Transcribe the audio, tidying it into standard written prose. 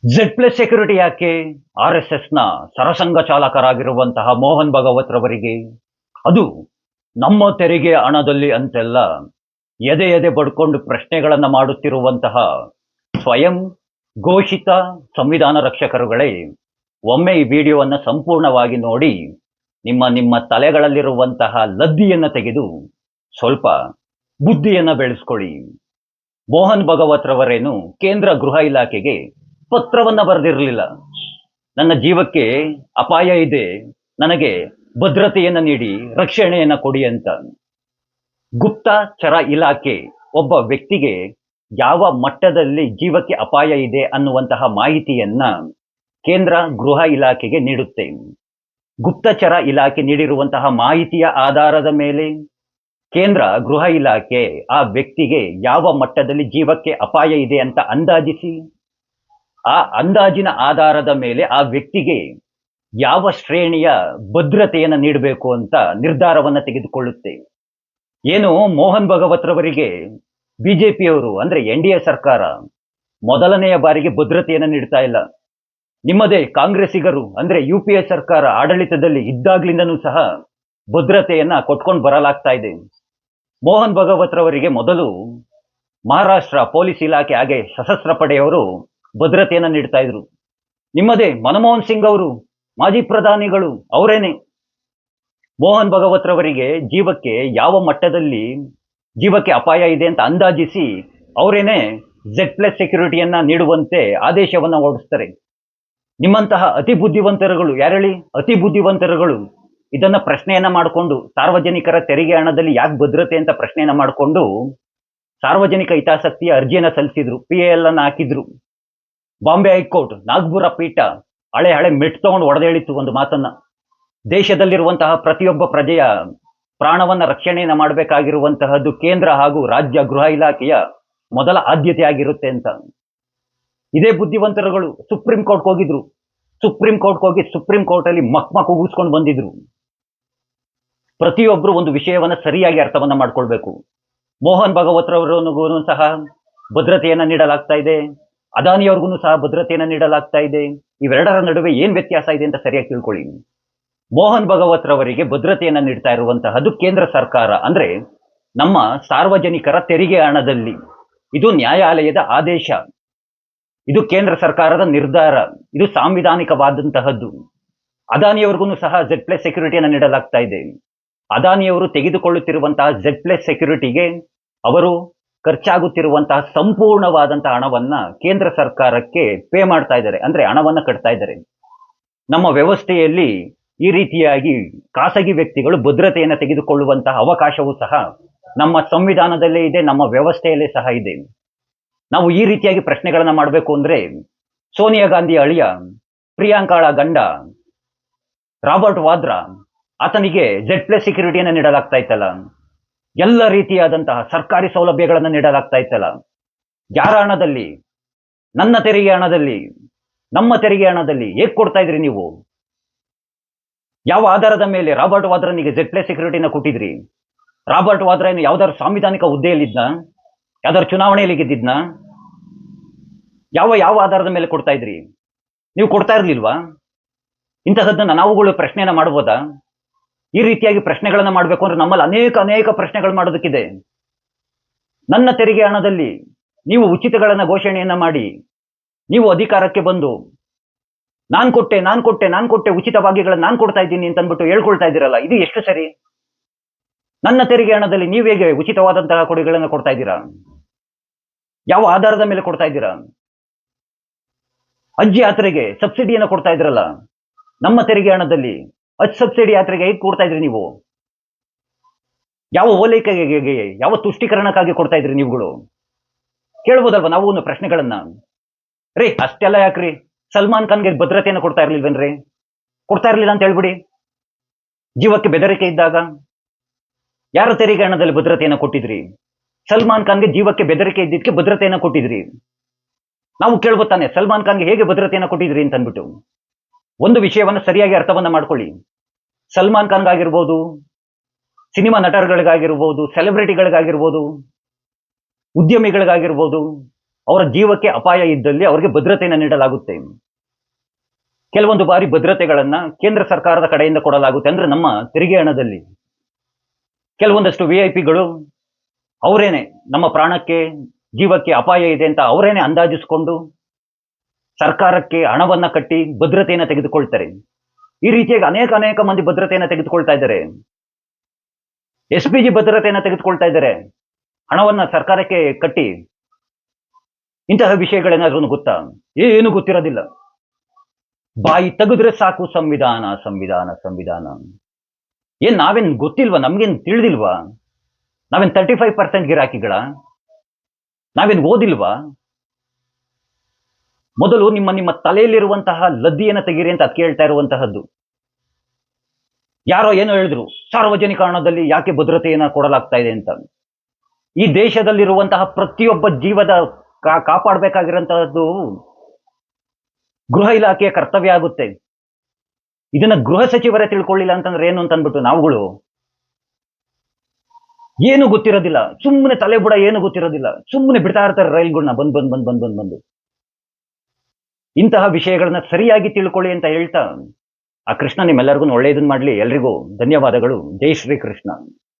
Z plus security ಯಾಕೆ? RSSನ ಸರಸಂಘ ಚಾಲಕರಾಗಿರುವಂತಹ ಮೋಹನ್ ಭಾಗವತ್ ರವರಿಗೆ, ಅದು ನಮ್ಮ ತೆರಿಗೆ ಹಣದಲ್ಲಿ ಅಂತೆಲ್ಲ ಎದೆ ಎದೆ ಬಡ್ಕೊಂಡು ಪ್ರಶ್ನೆಗಳನ್ನ ಮಾಡುತ್ತಿರುವಂತಹ ಸ್ವಯಂ ಘೋಷಿತ ಸಂವಿಧಾನ ರಕ್ಷಕರುಗಳೇ, ಒಮ್ಮೆ ಈ ವಿಡಿಯೋವನ್ನು ಸಂಪೂರ್ಣವಾಗಿ ನೋಡಿ ನಿಮ್ಮ ನಿಮ್ಮ ತಲೆಗಳಲ್ಲಿರುವಂತಹ ಲದ್ದಿಯನ್ನ ತೆಗೆದು ಸ್ವಲ್ಪ ಬುದ್ಧಿಯನ್ನ ಬೆಳೆಸ್ಕೊಳ್ಳಿ. ಮೋಹನ್ ಭಾಗವತ್ ರವರೇನು ಕೇಂದ್ರ ಗೃಹ ಇಲಾಖೆಗೆ ಪತ್ರವನ್ನ ಬರೆದಿರಲಿಲ್ಲ. ನನ್ನ ಜೀವಕ್ಕೆ ಅಪಾಯ ಇದೆ, ನನಗೆ ಭದ್ರತೆಯನ್ನ ನೀಡಿ, ರಕ್ಷಣೆಯನ್ನ ಕೊಡಿ ಅಂತ. ಗುಪ್ತಚರ ಇಲಾಖೆ ಒಬ್ಬ ವ್ಯಕ್ತಿಗೆ ಯಾವ ಮಟ್ಟದಲ್ಲಿ ಜೀವಕ್ಕೆ ಅಪಾಯ ಇದೆ ಅನ್ನುವಂತಹ ಮಾಹಿತಿಯನ್ನ ಕೇಂದ್ರ ಗೃಹ ಇಲಾಖೆಗೆ ನೀಡುತ್ತೆ. ಗುಪ್ತಚರ ಇಲಾಖೆ ನೀಡಿರುವಂತಹ ಮಾಹಿತಿಯ ಆಧಾರದ ಮೇಲೆ ಕೇಂದ್ರ ಗೃಹ ಇಲಾಖೆ ಆ ವ್ಯಕ್ತಿಗೆ ಯಾವ ಮಟ್ಟದಲ್ಲಿ ಜೀವಕ್ಕೆ ಅಪಾಯ ಇದೆ ಅಂತ ಅಂದಾಜಿಸಿ, ಆ ಅಂದಾಜಿನ ಆಧಾರದ ಮೇಲೆ ಆ ವ್ಯಕ್ತಿಗೆ ಯಾವ ಶ್ರೇಣಿಯ ಭದ್ರತೆಯನ್ನು ನೀಡಬೇಕು ಅಂತ ನಿರ್ಧಾರವನ್ನ ತೆಗೆದುಕೊಳ್ಳುತ್ತೆ. ಏನು ಮೋಹನ್ ಭಾಗವತ್ ರವರಿಗೆ ಬಿಜೆಪಿಯವರು ಅಂದ್ರೆ NDA ಸರ್ಕಾರ ಮೊದಲನೆಯ ಬಾರಿಗೆ ಭದ್ರತೆಯನ್ನು ನೀಡ್ತಾ ಇಲ್ಲ. ನಿಮ್ಮದೇ ಕಾಂಗ್ರೆಸ್ಸಿಗರು ಅಂದ್ರೆ UPA ಸರ್ಕಾರ ಆಡಳಿತದಲ್ಲಿ ಇದ್ದಾಗ್ಲಿಂದನೂ ಸಹ ಭದ್ರತೆಯನ್ನ ಕೊಟ್ಕೊಂಡು ಬರಲಾಗ್ತಾ ಇದೆ. ಮೋಹನ್ ಭಾಗವತ್ ರವರಿಗೆ ಮೊದಲು ಮಹಾರಾಷ್ಟ್ರ ಪೊಲೀಸ್ ಇಲಾಖೆ ಹಾಗೆ ಸಶಸ್ತ್ರ ಪಡೆಯವರು ಭದ್ರತೆಯನ್ನ ನೀಡ್ತಾ ಇದ್ರು. ನಿಮ್ಮದೇ ಮನಮೋಹನ್ ಸಿಂಗ್ ಅವರು ಮಾಜಿ ಪ್ರಧಾನಿಗಳು ಅವರೇನೆ ಮೋಹನ್ ಭಾಗವತ್ ರವರಿಗೆ ಜೀವಕ್ಕೆ ಯಾವ ಮಟ್ಟದಲ್ಲಿ ಜೀವಕ್ಕೆ ಅಪಾಯ ಇದೆ ಅಂತ ಅಂದಾಜಿಸಿ ಅವರೇನೆ Z+ ಸೆಕ್ಯೂರಿಟಿಯನ್ನ ನೀಡುವಂತೆ ಆದೇಶವನ್ನ ಹೊರಡಿಸ್ತಾರೆ. ನಿಮ್ಮಂತಹ ಅತಿ ಬುದ್ಧಿವಂತರುಗಳು ಯಾರೇಳಿ? ಅತಿ ಬುದ್ಧಿವಂತರುಗಳು ಇದನ್ನ ಪ್ರಶ್ನೆಯನ್ನ ಮಾಡಿಕೊಂಡು ಸಾರ್ವಜನಿಕರ ತೆರಿಗೆ ಹಣದಲ್ಲಿ ಯಾಕೆ ಭದ್ರತೆ ಅಂತ ಪ್ರಶ್ನೆಯನ್ನ ಮಾಡಿಕೊಂಡು ಸಾರ್ವಜನಿಕ ಹಿತಾಸಕ್ತಿಯ ಅರ್ಜಿಯನ್ನ ಸಲ್ಲಿಸಿದ್ರು, PAL ಅನ್ನ ಹಾಕಿದ್ರು. ಬಾಂಬೆ ಹೈಕೋರ್ಟ್ ನಾಗ್ಪುರ ಪೀಠ ಹಳೆ ಮೆಟ್ ತಗೊಂಡು ಹೊಡೆದೇಳಿತ್ತು ಒಂದು ಮಾತನ್ನ, ದೇಶದಲ್ಲಿರುವಂತಹ ಪ್ರತಿಯೊಬ್ಬ ಪ್ರಜೆಯ ಪ್ರಾಣವನ್ನ ರಕ್ಷಣೆಯನ್ನ ಮಾಡಬೇಕಾಗಿರುವಂತಹದ್ದು ಕೇಂದ್ರ ಹಾಗೂ ರಾಜ್ಯ ಗೃಹ ಇಲಾಖೆಯ ಮೊದಲ ಆದ್ಯತೆ ಆಗಿರುತ್ತೆ ಅಂತ. ಇದೇ ಬುದ್ಧಿವಂತರುಗಳು ಸುಪ್ರೀಂ ಕೋರ್ಟ್ ಹೋಗಿದ್ರು. ಸುಪ್ರೀಂ ಕೋರ್ಟ್ ಹೋಗಿ ಸುಪ್ರೀಂ ಕೋರ್ಟ್ ಅಲ್ಲಿ ಮಕ್ ಉಗಿಸ್ಕೊಂಡು ಬಂದಿದ್ರು. ಪ್ರತಿಯೊಬ್ರು ಒಂದು ವಿಷಯವನ್ನ ಸರಿಯಾಗಿ ಅರ್ಥವನ್ನ ಮಾಡ್ಕೊಳ್ಬೇಕು. ಮೋಹನ್ ಭಾಗವತ್ ರವರಿಗೂ ಸಹ ಭದ್ರತೆಯನ್ನ ನೀಡಲಾಗ್ತಾ ಇದೆ, ಅದಾನಿಯವ್ರಿಗೂ ಸಹ ಭದ್ರತೆಯನ್ನ ನೀಡಲಾಗ್ತಾ ಇದೆ. ಇವೆರಡರ ನಡುವೆ ಏನ್ ವ್ಯತ್ಯಾಸ ಇದೆ ಅಂತ ಸರಿಯಾಗಿ ತಿಳ್ಕೊಳ್ಳಿ. ಮೋಹನ್ ಭಾಗವತ್ ರವರಿಗೆ ಭದ್ರತೆಯನ್ನ ನೀಡ್ತಾ ಇರುವಂತಹದ್ದು ಕೇಂದ್ರ ಸರ್ಕಾರ, ಅಂದ್ರೆ ನಮ್ಮ ಸಾರ್ವಜನಿಕರ ತೆರಿಗೆ ಹಣದಲ್ಲಿ. ಇದು ನ್ಯಾಯಾಲಯದ ಆದೇಶ, ಇದು ಕೇಂದ್ರ ಸರ್ಕಾರದ ನಿರ್ಧಾರ, ಇದು ಸಾಂವಿಧಾನಿಕವಾದಂತಹದ್ದು. ಅದಾನಿಯವ್ರಿಗೂ ಸಹ Z+ ಸೆಕ್ಯೂರಿಟಿಯನ್ನು ನೀಡಲಾಗ್ತಾ ಇದೆ. ಅದಾನಿಯವರು ತೆಗೆದುಕೊಳ್ಳುತ್ತಿರುವಂತಹ Z+ ಸೆಕ್ಯೂರಿಟಿಗೆ ಅವರು ಖರ್ಚಾಗುತ್ತಿರುವಂತಹ ಸಂಪೂರ್ಣವಾದಂತಹ ಹಣವನ್ನ ಕೇಂದ್ರ ಸರ್ಕಾರಕ್ಕೆ ಪೇ ಮಾಡ್ತಾ ಇದ್ದಾರೆ, ಅಂದ್ರೆ ಹಣವನ್ನ ಕಟ್ತಾ ಇದ್ದಾರೆ. ನಮ್ಮ ವ್ಯವಸ್ಥೆಯಲ್ಲಿ ಈ ರೀತಿಯಾಗಿ ಖಾಸಗಿ ವ್ಯಕ್ತಿಗಳು ಭದ್ರತೆಯನ್ನು ತೆಗೆದುಕೊಳ್ಳುವಂತಹ ಅವಕಾಶವೂ ಸಹ ನಮ್ಮ ಸಂವಿಧಾನದಲ್ಲೇ ಇದೆ, ನಮ್ಮ ವ್ಯವಸ್ಥೆಯಲ್ಲೇ ಸಹ ಇದೆ. ನಾವು ಈ ರೀತಿಯಾಗಿ ಪ್ರಶ್ನೆಗಳನ್ನ ಮಾಡಬೇಕು ಅಂದ್ರೆ ಸೋನಿಯಾ ಗಾಂಧಿ ಅಳಿಯ ಪ್ರಿಯಾಂಕಾಳ ಗಂಡ ರಾಬರ್ಟ್ ವಾದ್ರಾ, ಆತನಿಗೆ Z+ ಸೆಕ್ಯೂರಿಟಿಯನ್ನು ನೀಡಲಾಗ್ತಾ ಇತ್ತಲ್ಲ, ಎಲ್ಲ ರೀತಿಯಾದಂತಹ ಸರ್ಕಾರಿ ಸೌಲಭ್ಯಗಳನ್ನು ನೀಡಲಾಗ್ತಾ ಇತ್ತಲ್ಲ. ಯಾರ ಹಣದಲ್ಲಿ? ನನ್ನ ತೆರಿಗೆ ಹಣದಲ್ಲಿ, ನಮ್ಮ ತೆರಿಗೆ ಹಣದಲ್ಲಿ ಹೇಗ್ ಕೊಡ್ತಾ ಇದ್ರಿ ನೀವು? ಯಾವ ಆಧಾರದ ಮೇಲೆ ರಾಬರ್ಟ್ ವಾದ್ರಾನಿಗೆ Z+ ಸೆಕ್ಯೂರಿಟಿನ ಕೊಟ್ಟಿದ್ರಿ? ರಾಬರ್ಟ್ ವಾದ್ರಾ ಏನು ಯಾವ್ದಾದ್ರು ಸಾಂವಿಧಾನಿಕ ಹುದ್ದೆಯಲ್ಲಿದ್ನ? ಯಾವ್ದಾದ್ರು ಚುನಾವಣೆಯಲ್ಲಿ ಗೆದ್ದಿದ್ನ? ಯಾವ ಆಧಾರದ ಮೇಲೆ ಕೊಡ್ತಾ ಇದ್ರಿ? ನೀವು ಕೊಡ್ತಾ ಇರ್ಲಿಲ್ವಾ? ಇಂತಹದ್ದನ್ನ ನಾವುಗಳು ಪ್ರಶ್ನೆಯನ್ನ ಮಾಡಬಹುದಾ? ಈ ರೀತಿಯಾಗಿ ಪ್ರಶ್ನೆಗಳನ್ನ ಮಾಡಬೇಕು ಅಂದ್ರೆ ನಮ್ಮಲ್ಲಿ ಅನೇಕ ಪ್ರಶ್ನೆಗಳು ಮಾಡೋದಕ್ಕಿದೆ. ನನ್ನ ತೆರಿಗೆ ಹಣದಲ್ಲಿ ನೀವು ಉಚಿತಗಳನ್ನ ಘೋಷಣೆಯನ್ನ ಮಾಡಿ, ನೀವು ಅಧಿಕಾರಕ್ಕೆ ಬಂದು ನಾನ್ ಕೊಟ್ಟೆ ಉಚಿತವಾಗಿಗಳನ್ನ ನಾನು ಕೊಡ್ತಾ ಇದ್ದೀನಿ ಅಂತ ಅಂದ್ಬಿಟ್ಟು ಹೇಳ್ಕೊಳ್ತಾ ಇದ್ದೀರಲ್ಲ, ಇದು ಎಷ್ಟು ಸರಿ? ನನ್ನ ತೆರಿಗೆ ಹಣದಲ್ಲಿ ನೀವು ಹೇಗೆ ಉಚಿತವಾದಂತಹ ಕೊಡುಗೆಗಳನ್ನ ಕೊಡ್ತಾ ಇದ್ದೀರಾ? ಯಾವ ಆಧಾರದ ಮೇಲೆ ಕೊಡ್ತಾ ಇದ್ದೀರಾ? ಹಜ್ ಯಾತ್ರೆಗೆ ಸಬ್ಸಿಡಿಯನ್ನು ಕೊಡ್ತಾ ಇದ್ರಲ್ಲ, ನಮ್ಮ ತೆರಿಗೆ ಹಣದಲ್ಲಿ ಹಜ್ ಸಬ್ಸಿಡಿ ಯಾತ್ರೆಗೆ ಹೇಗೆ ಕೊಡ್ತಾ ಇದ್ರಿ ನೀವು? ಯಾವ ಓಲೈಕೆಗೆ, ಯಾವ ತುಷ್ಟೀಕರಣಕ್ಕಾಗಿ ಕೊಡ್ತಾ ಇದ್ರಿ ನೀವುಗಳು? ಕೇಳ್ಬೋದಲ್ವಾ ನಾವು ಒಂದು ಪ್ರಶ್ನೆಗಳನ್ನ? ರೀ ಅಷ್ಟೆಲ್ಲ ಯಾಕ್ರಿ? ಸಲ್ಮಾನ್ ಖಾನ್ಗೆ ಭದ್ರತೆಯನ್ನು ಕೊಡ್ತಾ ಇರ್ಲಿಲ್ವೇನ್ರಿ? ಕೊಡ್ತಾ ಇರ್ಲಿಲ್ಲ ಅಂತ ಹೇಳ್ಬಿಡಿ. ಜೀವಕ್ಕೆ ಬೆದರಿಕೆ ಇದ್ದಾಗ ಯಾರ ತೆರಿಗೆ ಹಣದಲ್ಲಿ ಭದ್ರತೆಯನ್ನು ಕೊಟ್ಟಿದ್ರಿ? ಸಲ್ಮಾನ್ ಖಾನ್ಗೆ ಜೀವಕ್ಕೆ ಬೆದರಿಕೆ ಇದ್ದಿದ್ದಕ್ಕೆ ಭದ್ರತೆಯನ್ನು ಕೊಟ್ಟಿದ್ರಿ. ನಾವು ಕೇಳ್ಬೋತಾನೆ ಸಲ್ಮಾನ್ ಖಾನ್ಗೆ ಹೇಗೆ ಭದ್ರತೆಯನ್ನು ಕೊಟ್ಟಿದ್ರಿ ಅಂತ ಅಂದ್ಬಿಟ್ಟು. ಒಂದು ವಿಷಯವನ್ನ ಸರಿಯಾಗಿ ಅರ್ಥವನ್ನ ಮಾಡ್ಕೊಳ್ಳಿ. ಸಲ್ಮಾನ್ ಖಾನ್ಗಾಗಿರ್ಬೋದು, ಸಿನಿಮಾ ನಟರುಗಳಿಗಾಗಿರ್ಬೋದು, ಸೆಲೆಬ್ರಿಟಿಗಳಿಗಾಗಿರ್ಬೋದು, ಉದ್ಯಮಿಗಳಿಗಾಗಿರ್ಬೋದು, ಅವರ ಜೀವಕ್ಕೆ ಅಪಾಯ ಇದ್ದಲ್ಲಿ ಅವರಿಗೆ ಭದ್ರತೆಯನ್ನು ನೀಡಲಾಗುತ್ತೆ. ಕೆಲವೊಂದು ಬಾರಿ ಭದ್ರತೆಗಳನ್ನ ಕೇಂದ್ರ ಸರ್ಕಾರದ ಕಡೆಯಿಂದ ಕೊಡಲಾಗುತ್ತೆ, ಅಂದ್ರೆ ನಮ್ಮ ತೆರಿಗೆ ಹಣದಲ್ಲಿ. ಕೆಲವೊಂದಷ್ಟು ವಿಐಪಿಗಳು ಅವರೇನೆ ನಮ್ಮ ಪ್ರಾಣಕ್ಕೆ ಜೀವಕ್ಕೆ ಅಪಾಯ ಇದೆ ಅಂತ ಅವರೇನೆ ಅಂದಾಜಿಸಿಕೊಂಡು ಸರ್ಕಾರಕ್ಕೆ ಹಣವನ್ನ ಕಟ್ಟಿ ಭದ್ರತೆಯನ್ನು ತೆಗೆದುಕೊಳ್ತಾರೆ. ಈ ರೀತಿಯಾಗಿ ಅನೇಕ ಮಂದಿ ಭದ್ರತೆಯನ್ನು ತೆಗೆದುಕೊಳ್ತಾ ಇದ್ದಾರೆ. SPG ಭದ್ರತೆಯನ್ನು ತೆಗೆದುಕೊಳ್ತಾ ಇದ್ದಾರೆ, ಹಣವನ್ನ ಸರ್ಕಾರಕ್ಕೆ ಕಟ್ಟಿ. ಇಂತಹ ವಿಷಯಗಳೇನಾದ್ರೂ ಗೊತ್ತಾ? ಏನು ಗೊತ್ತಿರೋದಿಲ್ಲ. ಬಾಯಿ ತೆಗೆದ್ರೆ ಸಾಕು ಸಂವಿಧಾನ ಸಂವಿಧಾನ ಸಂವಿಧಾನ. ಏನ್ ನಾವೇನ್ ಗೊತ್ತಿಲ್ವಾ? ನಮ್ಗೇನ್ ತಿಳಿದಿಲ್ವಾ? ನಾವೇನ್ 35% ಗಿರಾಕಿಗಳ? ನಾವೇನ್ ಓದಿಲ್ವಾ? ಮೊದಲು ನಿಮ್ಮ ತಲೆಯಲ್ಲಿರುವಂತಹ ಲದ್ದಿಯನ್ನು ತೆಗೀರಿ ಅಂತ ಅದ್ ಕೇಳ್ತಾ ಇರುವಂತಹದ್ದು. ಯಾರೋ ಏನೋ ಹೇಳಿದ್ರು, ಸಾರ್ವಜನಿಕ ಹಣದಲ್ಲಿ ಯಾಕೆ ಭದ್ರತೆಯನ್ನ ಕೊಡಲಾಗ್ತಾ ಇದೆ ಅಂತ. ಈ ದೇಶದಲ್ಲಿರುವಂತಹ ಪ್ರತಿಯೊಬ್ಬ ಜೀವದ ಕಾಪಾಡಬೇಕಾಗಿರುವಂತಹದ್ದು ಗೃಹ ಇಲಾಖೆಯ ಕರ್ತವ್ಯ ಆಗುತ್ತೆ. ಇದನ್ನ ಗೃಹ ಸಚಿವರೇ ತಿಳ್ಕೊಳ್ಳಿಲ್ಲ ಅಂತಂದ್ರೆ ಏನು ಅಂತ ಅಂದ್ಬಿಟ್ಟು ನಾವುಗಳು ಏನು ಗೊತ್ತಿರೋದಿಲ್ಲ, ಸುಮ್ಮನೆ ತಲೆ ಬುಡ ಏನು ಗೊತ್ತಿರೋದಿಲ್ಲ, ಸುಮ್ಮನೆ ಬಿಡ್ತಾ ಇರ್ತಾರೆ ರೈಲ್ಗಳನ್ನ ಬಂದು. ಇಂತಹ ವಿಷಯಗಳನ್ನ ಸರಿಯಾಗಿ ತಿಳ್ಕೊಳ್ಳಿ ಅಂತ ಹೇಳ್ತಾ, ಆ ಕೃಷ್ಣ ನಿಮ್ಮೆಲ್ಲರಿಗೂ ಒಳ್ಳೆಯದನ್ನ ಮಾಡ್ಲಿ. ಎಲ್ರಿಗೂ ಧನ್ಯವಾದಗಳು. ಜೈ ಶ್ರೀ ಕೃಷ್ಣ.